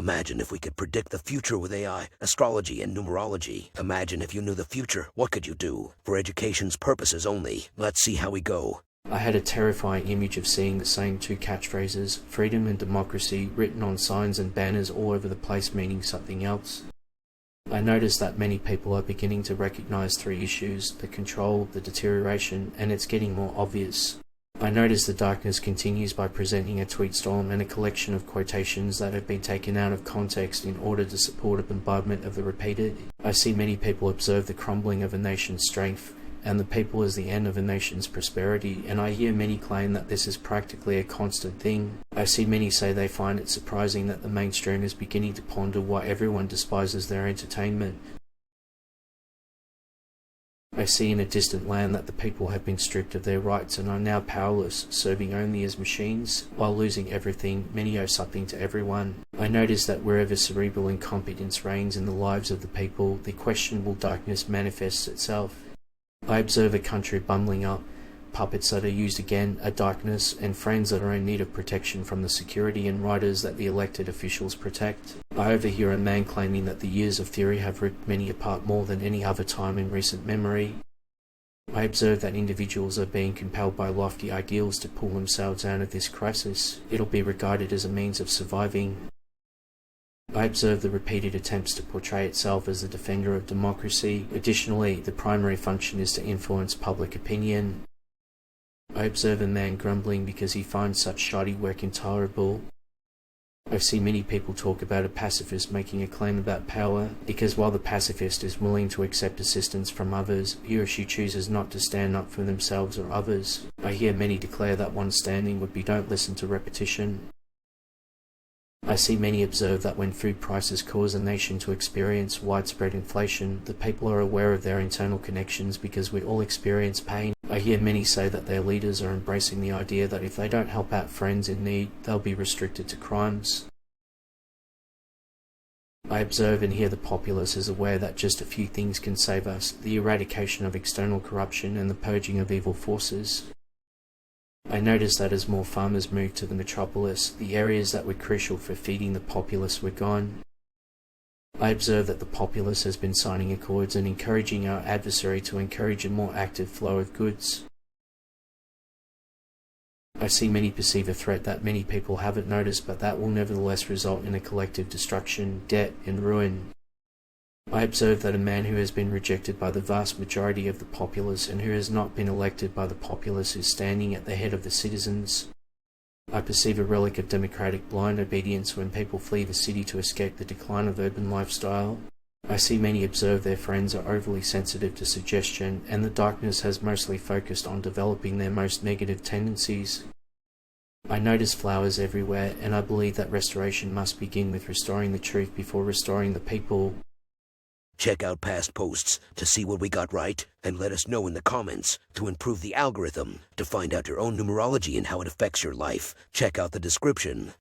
Imagine if we could predict the future with AI, astrology, and numerology. Imagine if you knew the future, what could you do? For education's purposes only. Let's see how we go. I had a terrifying image of seeing the same two catchphrases, freedom and democracy, written on signs and banners all over the place meaning something else. I noticed that many people are beginning to recognize three issues: the control, the deterioration, and it's getting more obvious. I noticed the darkness continues by presenting a tweet storm and a collection of quotations that have been taken out of context in order to support a bombardment of the repeated. I see many people observe the crumbling of a nation's strength, and the people as the end of a nation's prosperity, and I hear many claim that this is practically a constant thing. I see many say they find it surprising that the mainstream is beginning to ponder why everyone despises their entertainment. I see in a distant land that the people have been stripped of their rights and are now powerless, serving only as machines. While losing everything, many owe something to everyone. I notice that wherever cerebral incompetence reigns in the lives of the people, the questionable darkness manifests itself. I observe a country bumbling up, puppets that are used again, a darkness, and friends that are in need of protection from the security and riders that the elected officials protect. I overhear a man claiming that the years of theory have ripped many apart more than any other time in recent memory. I observe that individuals are being compelled by lofty ideals to pull themselves out of this crisis. It'll be regarded as a means of surviving. I observe the repeated attempts to portray itself as the defender of democracy. Additionally, the primary function is to influence public opinion. I observe a man grumbling because he finds such shoddy work intolerable. I see many people talk about a pacifist making a claim about power, because while the pacifist is willing to accept assistance from others, he or she chooses not to stand up for themselves or others. I hear many declare that one's standing would be don't listen to repetition. I see many observe that when food prices cause a nation to experience widespread inflation, the people are aware of their internal connections because we all experience pain. I hear many say that their leaders are embracing the idea that if they don't help out friends in need, they'll be restricted to crimes. I observe and hear the populace is aware that just a few things can save us: the eradication of external corruption and the purging of evil forces. I noticed that as more farmers moved to the metropolis, the areas that were crucial for feeding the populace were gone. I observe that the populace has been signing accords and encouraging our adversary to encourage a more active flow of goods. I see many perceive a threat that many people haven't noticed, but that will nevertheless result in a collective destruction, debt, and ruin. I observe that a man who has been rejected by the vast majority of the populace and who has not been elected by the populace is standing at the head of the citizens. I perceive a relic of democratic blind obedience when people flee the city to escape the decline of urban lifestyle. I see many observe their friends are overly sensitive to suggestion, and the darkness has mostly focused on developing their most negative tendencies. I notice flowers everywhere, and I believe that restoration must begin with restoring the truth before restoring the people. Check out past posts to see what we got right, and let us know in the comments to improve the algorithm. To find out your own numerology and how it affects your life, check out the description.